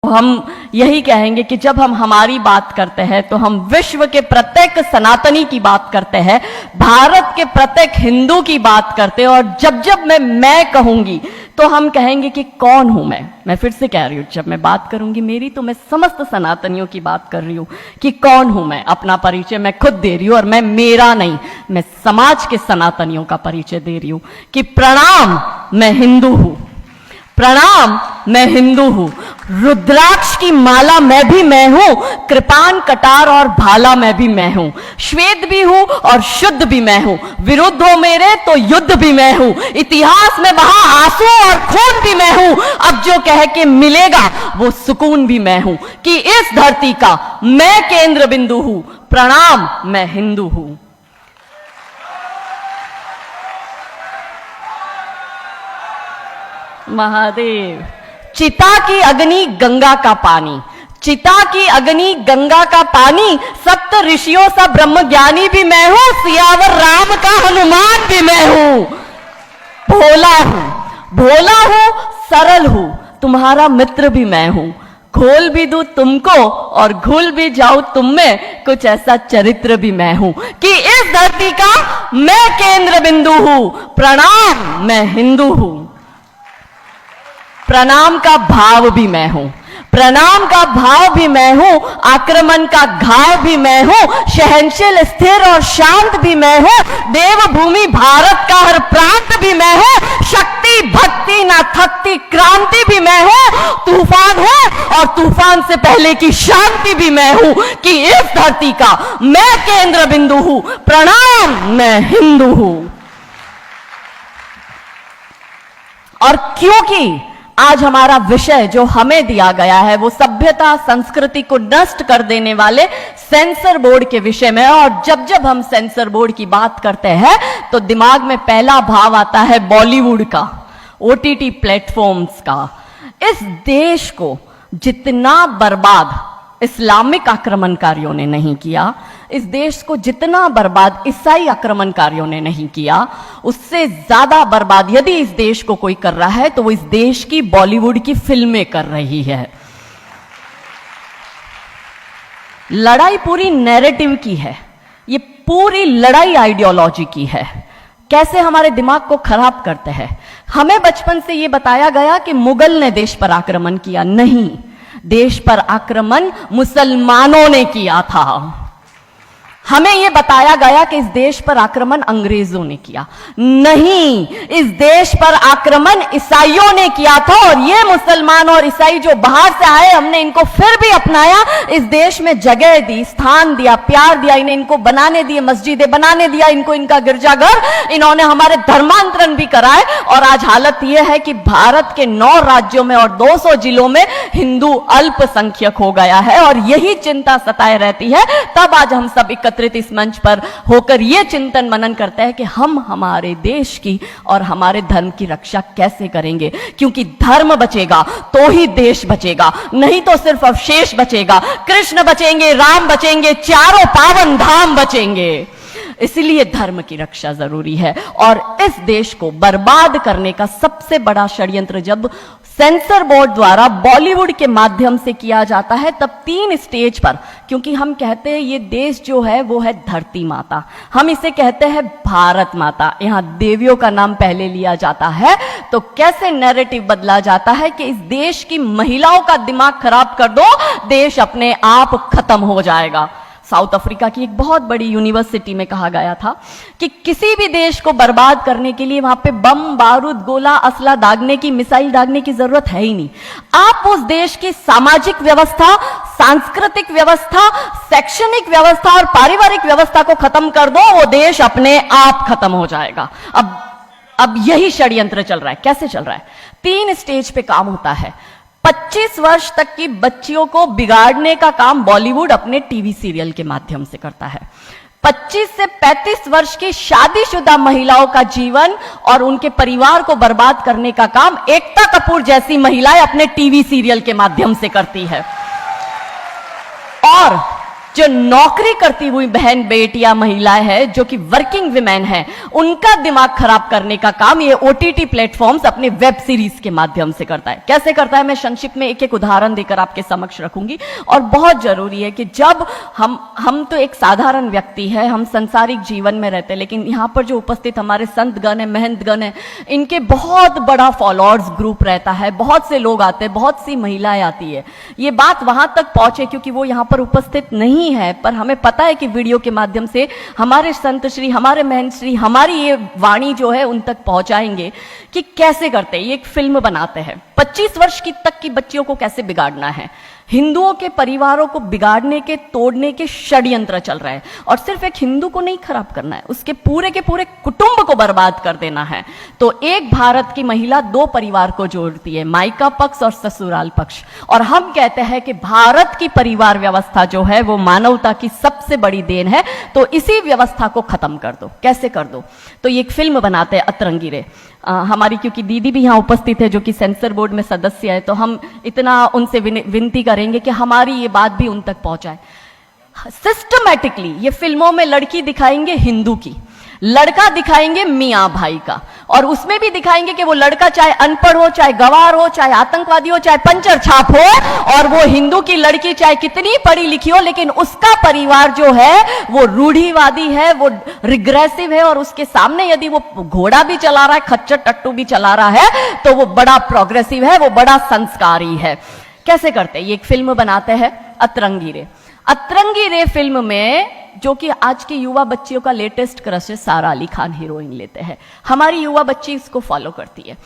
हम यही कहेंगे कि जब हम हमारी बात करते हैं तो हम विश्व के प्रत्येक सनातनी की बात करते हैं, भारत के प्रत्येक हिंदू की बात करते हैं। और जब जब मैं कहूंगी तो हम कहेंगे कि कौन हूं मैं फिर से कह रही हूं, जब मैं बात करूंगी मेरी तो मैं समस्त सनातनियों की बात कर रही हूं कि कौन हूं मैं। अपना परिचय मैं खुद दे रही हूं और मैं मेरा नहीं, मैं समाज के सनातनियों का परिचय दे रही हूं कि प्रणाम, मैं हिंदू हूं। प्रणाम, मैं हिंदू हूं। रुद्राक्ष की माला मैं भी मैं हूं, कृपान कटार और भाला मैं भी मैं हूं। श्वेत भी हूं और शुद्ध भी मैं हूं। विरुद्ध हो मेरे तो युद्ध भी मैं हूं। इतिहास में बहा आंसू और खून भी मैं हूं। अब जो कह के मिलेगा वो सुकून भी मैं हूं कि इस धरती का मैं केंद्र बिंदु हूं। प्रणाम, मैं हिंदू हूं। महादेव। चिता की अग्नि गंगा का पानी, चिता की अग्नि गंगा का पानी, सप्त ऋषियों सा ब्रह्म ज्ञानी भी मैं हूं। सियावर राम का हनुमान भी मैं हूं। भोला हूं, भोला हूं, सरल हूं, तुम्हारा मित्र भी मैं हूं। खोल भी दूं तुमको और घुल भी जाऊं तुम में, कुछ ऐसा चरित्र भी मैं हूं कि इस धरती का मैं केंद्र बिंदु हूं। प्रणाम, मैं हिंदू हूं। प्रणाम का भाव भी मैं हूं, प्रणाम का भाव भी मैं हूं। आक्रमण का घाव भी मैं हूं। सहनशील, स्थिर और शांत भी मैं हूं। देवभूमि भारत का हर प्रांत भी मैं हूं। शक्ति भक्ति ना थकती क्रांति भी मैं हूं। तूफान हूं और तूफान से पहले की शांति भी मैं हूं कि इस धरती का मैं केंद्र बिंदु हूं। प्रणाम, मैं हिंदू हूं। और क्योंकि आज हमारा विषय जो हमें दिया गया है वो सभ्यता संस्कृति को नष्ट कर देने वाले सेंसर बोर्ड के विषय में है। और जब जब हम सेंसर बोर्ड की बात करते हैं तो दिमाग में पहला भाव आता है बॉलीवुड का, ओटीटी प्लेटफॉर्म्स का। इस देश को जितना बर्बाद इस्लामिक आक्रमणकारियों ने नहीं किया, इस देश को जितना बर्बाद ईसाई आक्रमणकारियों ने नहीं किया, उससे ज्यादा बर्बाद यदि इस देश को कोई कर रहा है तो वो इस देश की बॉलीवुड की फिल्में कर रही है। लड़ाई पूरी नैरेटिव की है, ये पूरी लड़ाई आइडियोलॉजी की है। कैसे हमारे दिमाग को खराब करते हैं। हमें बचपन से ये बताया गया कि मुगल ने देश पर आक्रमण किया, नहीं, देश पर आक्रमण मुसलमानों ने किया था। हमें यह बताया गया कि इस देश पर आक्रमण अंग्रेजों ने किया, नहीं, इस देश पर आक्रमण ईसाइयों ने किया था। और ये मुसलमान और ईसाई जो बाहर से आए, हमने इनको फिर भी अपनाया, इस देश में जगह दी, स्थान दिया, प्यार दिया, इन्हें इनको बनाने दिए, मस्जिदें बनाने दिया, इनको इनका गिरजाघर, इन्होंने हमारे धर्मांतरण भी कराए। और आज हालत यह है कि भारत के 9 राज्यों में और 200 जिलों में हिंदू अल्पसंख्यक हो गया है। और यही चिंता सताए रहती है। तब आज हम सब एकत्रित इस मंच पर होकर यह चिंतन मनन करते हैं कि हम हमारे देश की और हमारे धर्म की रक्षा कैसे करेंगे। क्योंकि धर्म बचेगा तो ही देश बचेगा, नहीं तो सिर्फ अवशेष बचेगा। कृष्ण बचेंगे, राम बचेंगे, चारों पावन धाम बचेंगे। इसलिए धर्म की रक्षा जरूरी है। और इस देश को बर्बाद करने का सबसे बड़ा षड्यंत्र जब सेंसर बोर्ड द्वारा बॉलीवुड के माध्यम से किया जाता है, तब 3 स्टेज पर, क्योंकि हम कहते हैं ये देश जो है वो है धरती माता, हम इसे कहते हैं भारत माता, यहां देवियों का नाम पहले लिया जाता है। तो कैसे नैरेटिव बदला जाता है कि इस देश की महिलाओं का दिमाग खराब कर दो, देश अपने आप खत्म हो जाएगा। साउथ अफ्रीका की एक बहुत बड़ी यूनिवर्सिटी में कहा गया था कि किसी भी देश को बर्बाद करने के लिए वहां पे बम, बारूद, गोला, असला दागने की, मिसाइल दागने की जरूरत है ही नहीं। आप उस देश की सामाजिक व्यवस्था, सांस्कृतिक व्यवस्था, शैक्षणिक व्यवस्था और पारिवारिक व्यवस्था को खत्म कर दो, वो देश अपने आप खत्म हो जाएगा। अब यही षड्यंत्र चल रहा है। कैसे चल रहा है? 3 स्टेज पे काम होता है। 25 वर्ष तक की बच्चियों को बिगाड़ने का काम बॉलीवुड अपने टीवी सीरियल के माध्यम से करता है। 25 से 35 वर्ष की शादीशुदा महिलाओं का जीवन और उनके परिवार को बर्बाद करने का काम एकता कपूर जैसी महिलाएं अपने टीवी सीरियल के माध्यम से करती है। और जो नौकरी करती हुई बहन बेटियां महिलाएं हैं, जो कि वर्किंग विमेन हैं, उनका दिमाग खराब करने का काम ये ओटीटी प्लेटफॉर्म्स अपने वेब सीरीज के माध्यम से करता है। कैसे करता है मैं संक्षिप्त में एक एक उदाहरण देकर आपके समक्ष रखूंगी। और बहुत जरूरी है कि जब हम तो एक साधारण व्यक्ति है, हम संसारिक जीवन में रहते हैं, लेकिन यहां पर जो उपस्थित हमारे संतगण है, महंतगण है, इनके बहुत बड़ा फॉलोअर्स ग्रुप रहता है, बहुत से लोग आते हैं, बहुत सी महिलाएं आती है। ये बात वहां तक पहुंचे क्योंकि वो यहां पर उपस्थित नहीं है, पर हमें पता है कि वीडियो के माध्यम से हमारे संत श्री, हमारे महंत श्री हमारी ये वाणी जो है उन तक पहुंचाएंगे कि कैसे करते हैं। ये एक फिल्म बनाते हैं 25 वर्ष की तक की बच्चियों को कैसे बिगाड़ना है। हिंदुओं के परिवारों को बिगाड़ने के, तोड़ने के षड्यंत्र चल रहा है। और सिर्फ एक हिंदू को नहीं खराब करना है, उसके पूरे के पूरे कुटुंब को बर्बाद कर देना है। तो एक भारत की महिला 2 परिवार को जोड़ती है, मायका पक्ष और ससुराल पक्ष। और हम कहते हैं कि भारत की परिवार व्यवस्था जो है वो मानवता की सबसे बड़ी देन है। तो इसी व्यवस्था को खत्म कर दो। कैसे कर दो? तो ये एक फिल्म बनाते हैं अतरंगी रे। हमारी क्योंकि दीदी भी यहाँ उपस्थित है जो कि सेंसर बोर्ड में सदस्य है, तो हम इतना उनसे विनती करेंगे कि हमारी ये बात भी उन तक पहुंचाए। सिस्टमैटिकली ये फिल्मों में लड़की दिखाएंगे हिंदू की, लड़का दिखाएंगे मियाँ भाई का, और उसमें भी दिखाएंगे कि वो लड़का चाहे अनपढ़ हो, चाहे गवार हो, चाहे आतंकवादी हो, चाहे पंचर छाप हो, और वो हिंदू की लड़की चाहे कितनी पढ़ी लिखी हो, लेकिन उसका परिवार जो है वो रूढ़िवादी है, वो रिग्रेसिव है, और उसके सामने यदि वो घोड़ा भी चला रहा है, खच्चर टट्टू भी चला रहा है, तो वो बड़ा प्रोग्रेसिव है, वो बड़ा संस्कारी है। कैसे करते हैं? ये एक फिल्म बनाते हैं अतरंगी रे। अतरंगी रे फिल्म में जो कि आज की युवा बच्चियों का लेटेस्ट क्रश है, सारा अली खान हीरोइन लेते हैं। हमारी युवा बच्ची इसको फॉलो करती है।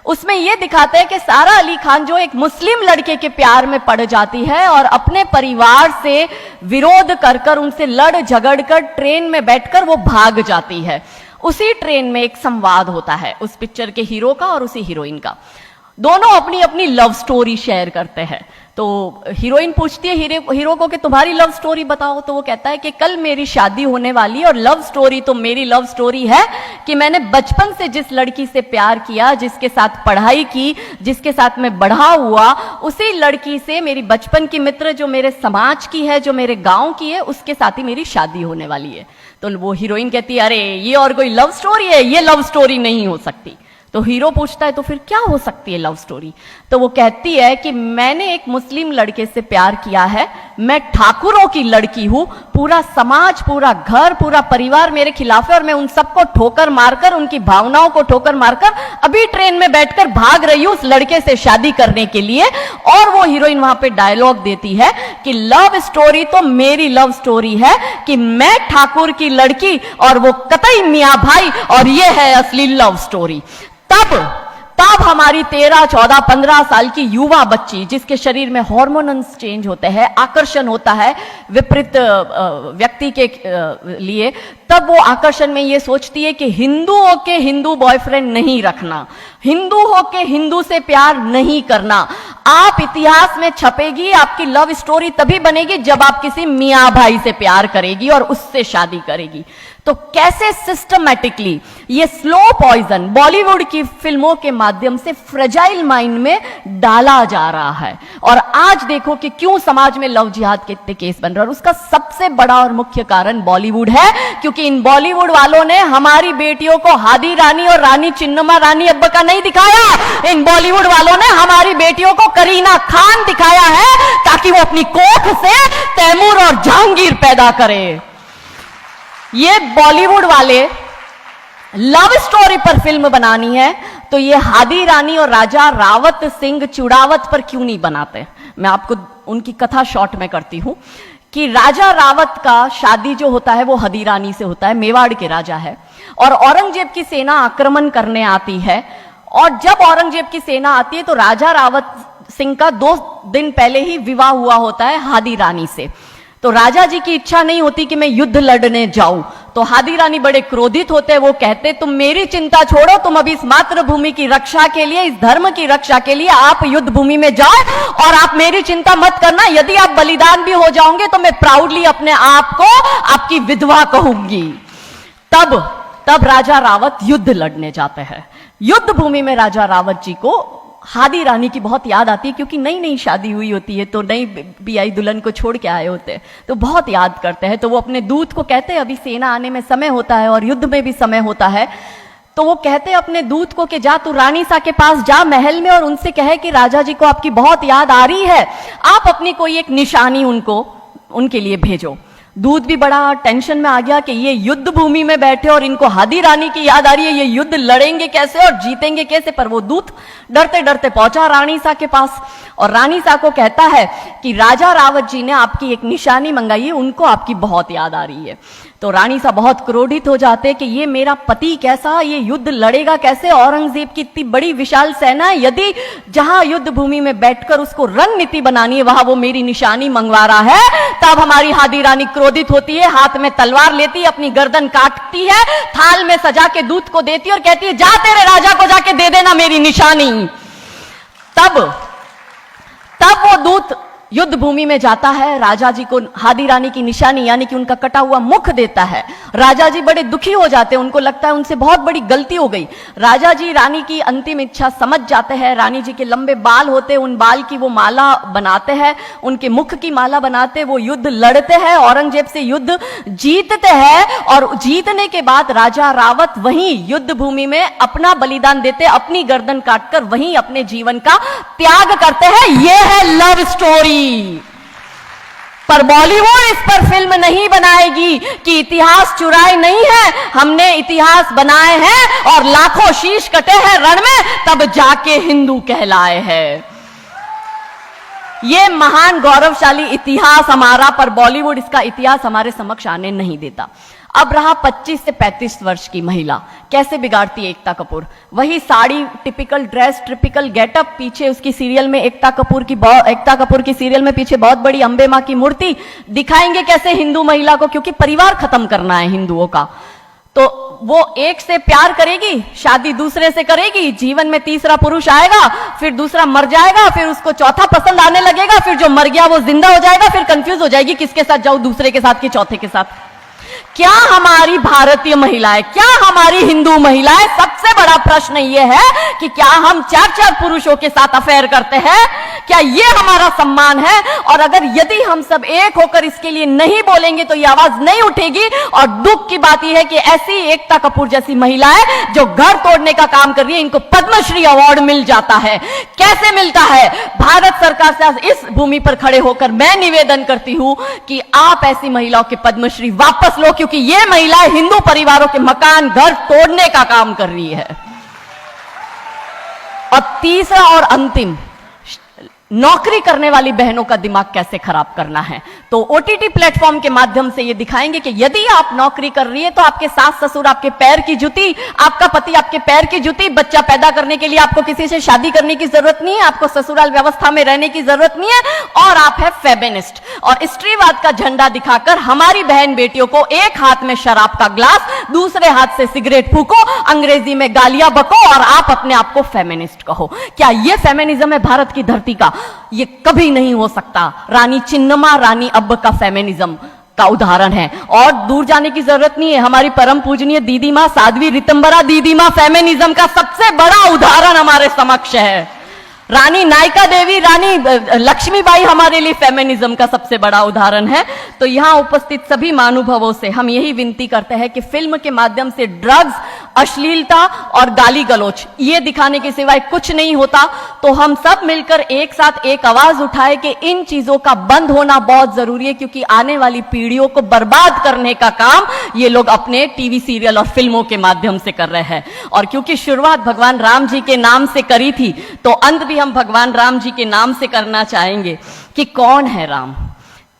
उसमें यह दिखाते हैं कि सारा अली खान जो एक मुस्लिम लड़के के प्यार में पड़ जाती है और अपने परिवार से विरोध कर कर, उनसे लड़ झगड़ कर ट्रेन में बैठकर वो भाग जाती है। उसी ट्रेन में एक संवाद होता है उस पिक्चर के हीरो का और उसी हीरोइन का। दोनों अपनी अपनी लव स्टोरी शेयर करते हैं। तो हीरोइन पूछती है हीरो को कि तुम्हारी लव स्टोरी बताओ। तो वो कहता है कि कल मेरी शादी होने वाली है और लव स्टोरी तो मेरी लव स्टोरी है कि मैंने बचपन से जिस लड़की से प्यार किया, जिसके साथ पढ़ाई की, जिसके साथ मैं बढ़ा हुआ, उसी लड़की से मेरी बचपन की मित्र जो मेरे समाज की है, जो मेरे गांव की है, उसके साथ ही मेरी शादी होने वाली है। तो वो हीरोइन कहती है अरे ये और कोई लव स्टोरी है, ये लव स्टोरी नहीं हो सकती। तो हीरो पूछता है तो फिर क्या हो सकती है लव स्टोरी? तो वो कहती है कि मैंने एक मुस्लिम लड़के से प्यार किया है, मैं ठाकुरों की लड़की हूं, पूरा समाज, पूरा घर, पूरा परिवार मेरे खिलाफ है और मैं उन सबको ठोकर मारकर, उनकी भावनाओं को ठोकर मारकर अभी ट्रेन में बैठकर भाग रही हूं उस लड़के से शादी करने के लिए। और वो हीरोइन वहां पे डायलॉग देती है कि लव स्टोरी तो मेरी लव स्टोरी है कि मैं ठाकुर की लड़की और वो कतई मियां भाई, और ये है असली लव स्टोरी। तब हमारी 13, 14, 15 साल की युवा बच्ची, जिसके शरीर में हार्मोन्स चेंज होते हैं, आकर्षण होता है विपरीत व्यक्ति के लिए, तब वो आकर्षण में ये सोचती है कि हिंदू होके हिंदू बॉयफ्रेंड नहीं रखना, हिंदू होके हिंदू से प्यार नहीं करना। आप इतिहास में छपेगी, आपकी लव स्टोरी तभी बनेगी जब आप किसी मियाँ भाई से प्यार करेगी और उससे शादी करेगी। तो कैसे सिस्टमैटिकली ये स्लो पॉइजन बॉलीवुड की फिल्मों के माध्यम से फ्रेजाइल माइंड में डाला जा रहा है। और आज देखो कि क्यों समाज में लव जिहाद के इतने केस बन रहे हैं, और उसका सबसे बड़ा और मुख्य कारण बॉलीवुड है, क्योंकि इन बॉलीवुड वालों ने हमारी बेटियों को हादी रानी और रानी चिन्नमा रानी अब्बा का नहीं दिखाया। इन बॉलीवुड वालों ने हमारी बेटियों को करीना खान दिखाया है ताकि वो अपनी कोख से तैमूर और जहांगीर पैदा करे। ये बॉलीवुड वाले लव स्टोरी पर फिल्म बनानी है तो ये हादी रानी और राजा रावत सिंह चुड़ावत पर क्यों नहीं बनाते? मैं आपको उनकी कथा शॉर्ट में करती हूं कि राजा रावत का शादी जो होता है वो हादी रानी से होता है, मेवाड़ के राजा है, और औरंगजेब की सेना आक्रमण करने आती है। और जब औरंगजेब की सेना आती है तो राजा रावत सिंह का 2 दिन पहले ही विवाह हुआ होता है हादी रानी से। तो राजा जी की इच्छा नहीं होती कि मैं युद्ध लड़ने जाऊं, तो हादी रानी बड़े क्रोधित होते हैं। वो कहते तुम मेरी चिंता छोड़ो, तुम अभी इस मातृभूमि की रक्षा के लिए, इस धर्म की रक्षा के लिए आप युद्ध भूमि में जाओ और आप मेरी चिंता मत करना। यदि आप बलिदान भी हो जाओगे तो मैं प्राउडली अपने आप को आपकी विधवा कहूंगी। तब राजा रावत युद्ध लड़ने जाते हैं। युद्ध भूमि में राजा रावत जी को हादी रानी की बहुत याद आती है, क्योंकि नई नई शादी हुई होती है, तो नई बियाई दुल्हन को छोड़ के आए होते हैं, तो बहुत याद करते हैं। तो वो अपने दूत को कहते हैं, अभी सेना आने में समय होता है और युद्ध में भी समय होता है, तो वो कहते हैं अपने दूत को कि जा तू रानी सा के पास जा महल में और उनसे कहे कि राजा जी को आपकी बहुत याद आ रही है, आप अपनी कोई एक निशानी उनके लिए भेजो। दूत भी बड़ा टेंशन में आ गया कि ये युद्ध भूमि में बैठे और इनको हादी रानी की याद आ रही है, ये युद्ध लड़ेंगे कैसे और जीतेंगे कैसे। पर वो दूत डरते डरते पहुंचा रानी सा के पास और रानी सा को कहता है कि राजा रावत जी ने आपकी एक निशानी मंगाई है, उनको आपकी बहुत याद आ रही है। तो रानी सा बहुत क्रोधित हो जाते कि ये मेरा पति कैसा, ये युद्ध लड़ेगा कैसे, औरंगजेब की इतनी बड़ी विशाल सेना है, यदि जहां युद्ध भूमि में बैठकर उसको रणनीति बनानी है वहां वो मेरी निशानी मंगवा रहा है। तब हमारी हादी रानी क्रोधित होती है, हाथ में तलवार लेती है, अपनी गर्दन काटती है, थाल में सजा के दूत को देती है और कहती है जा तेरे राजा को जाके दे देना मेरी निशानी। तब वो दूत युद्ध भूमि में जाता है, राजा जी को हादी रानी की निशानी यानी कि उनका कटा हुआ मुख देता है। राजा जी बड़े दुखी हो जाते हैं, उनको लगता है उनसे बहुत बड़ी गलती हो गई। राजा जी रानी की अंतिम इच्छा समझ जाते हैं, रानी जी के लंबे बाल होते हैं, उन बाल की वो माला बनाते हैं, उनके मुख की माला बनाते हैं, वो युद्ध लड़ते हैं, औरंगजेब से युद्ध जीतते हैं और जीतने के बाद राजा रावत वहीं युद्ध भूमि में अपना बलिदान देते, अपनी गर्दन काटकर वहीं अपने जीवन का त्याग करते हैं। यह है लव स्टोरी। पर बॉलीवुड इस पर फिल्म नहीं बनाएगी कि इतिहास चुराए नहीं है, हमने इतिहास बनाए हैं और लाखों शीश कटे हैं रण में तब जाके हिंदू कहलाए हैं। ये महान गौरवशाली इतिहास हमारा, पर बॉलीवुड इसका इतिहास हमारे समक्ष आने नहीं देता। अब रहा 25 से 35 वर्ष की महिला, कैसे बिगाड़ती है एकता कपूर। वही sari, typical dress, typical getup, पीछे उसकी सीरियल में एकता कपूर की सीरियल में पीछे बहुत बड़ी अंबे मां की मूर्ति। दिखाएंगे कैसे हिंदू महिला को, क्योंकि परिवार खत्म करना है हिंदुओं का। तो वो एक से प्यार करेगी, शादी दूसरे से करेगी, जीवन में तीसरा पुरुष आएगा, फिर दूसरा मर जाएगा, फिर उसको चौथा पसंद आने लगेगा, फिर जो मर गया वो जिंदा हो जाएगा, फिर कंफ्यूज हो जाएगी किसके साथ जाऊं, दूसरे के साथ कि चौथे के साथ। क्या हमारी भारतीय महिलाएं, क्या हमारी हिंदू महिलाएं, सबसे बड़ा प्रश्न यह है कि क्या हम 4-4 पुरुषों के साथ अफेयर करते हैं? क्या ये हमारा सम्मान है? और अगर यदि हम सब एक होकर इसके लिए नहीं बोलेंगे तो ये आवाज नहीं उठेगी। और दुख की बात यह है कि ऐसी एकता कपूर जैसी महिलाएं जो घर तोड़ने का काम कर रही है, इनको पद्मश्री अवार्ड मिल जाता है। कैसे मिलता है? भारत सरकार से इस भूमि पर खड़े होकर मैं निवेदन करती हूं कि आप ऐसी महिलाओं के पद्मश्री वापस लो, क्योंकि ये महिलाएं हिंदू परिवारों के मकान, घर तोड़ने का काम कर रही है। और तीसरा और अंतिम, नौकरी करने वाली बहनों का दिमाग कैसे खराब करना है। तो ओटीटी प्लेटफॉर्म के माध्यम से ये दिखाएंगे कि यदि आप नौकरी कर रही है तो आपके सास ससुर आपके पैर की जूती, आपका पति आपके पैर की जूती। बच्चा पैदा करने के लिए आपको किसी से शादी करने की जरूरत नहीं है, आपको ससुराल व्यवस्था में रहने की जरूरत नहीं है, और आप है फेमिनिस्ट। और स्त्रीवाद का झंडा दिखाकर हमारी बहन बेटियों को एक हाथ में शराब का ग्लास, दूसरे हाथ से सिगरेट फूको, अंग्रेजी में गालियां बको और आप अपने आप को फेमिनिस्ट कहो। क्या यह फेमिनिज्म है भारत की धरती का? ये कभी नहीं हो सकता। रानी चिन्नमा, रानी अब्ब का फेमिनिज्म का उदाहरण है। और दूर जाने की जरूरत नहीं है, हमारी परम पूजनीय दीदी मां साध्वी रितंबरा दीदी मां फेमिनिज्म का सबसे बड़ा उदाहरण हमारे समक्ष है। रानी नायका देवी, रानी लक्ष्मीबाई हमारे लिए फेमिनिज्म का सबसे बड़ा उदाहरण है। तो यहां उपस्थित सभी महानुभावों से हम यही विनती करते हैं कि फिल्म के माध्यम से ड्रग्स, अश्लीलता और गाली गलौच ये दिखाने के सिवाय कुछ नहीं होता। तो हम सब मिलकर एक साथ एक आवाज उठाए कि इन चीजों का बंद होना बहुत जरूरी है, क्योंकि आने वाली पीढ़ियों को बर्बाद करने का काम ये लोग अपने टीवी सीरियल और फिल्मों के माध्यम से कर रहे हैं। और क्योंकि शुरुआत भगवान राम जी के नाम से करी थी, तो अंत भी हम भगवान राम जी के नाम से करना चाहेंगे कि कौन है राम।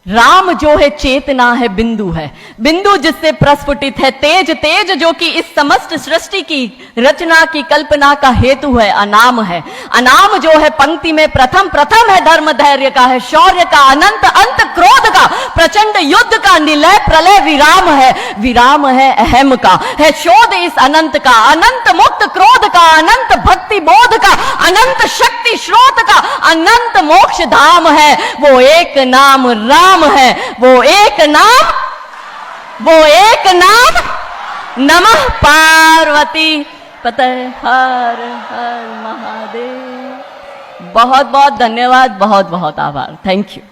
राम जो है चेतना है, बिंदु है, बिंदु जिससे प्रस्फुटित है तेज, तेज जो कि इस समस्त सृष्टि की रचना की कल्पना का हेतु है। अनाम है, अनाम जो है पंक्ति में प्रथम, प्रथम है धर्म धैर्य का, है शौर्य का, अनंत अंत क्रोध का, प्रचंड युद्ध का, निलय प्रलय विराम है, विराम है अहम का, है शोध इस अनंत का, अनंत मुक्त क्रोध का, अनंत भक्ति बोध का, अनंत शक्ति स्रोत का, अनंत मोक्ष धाम है। वो एक नाम राम है, वो एक नाम, वो एक नाम। नमः पार्वती पते हर हर महादेव। बहुत बहुत धन्यवाद, बहुत बहुत आभार, थैंक यू।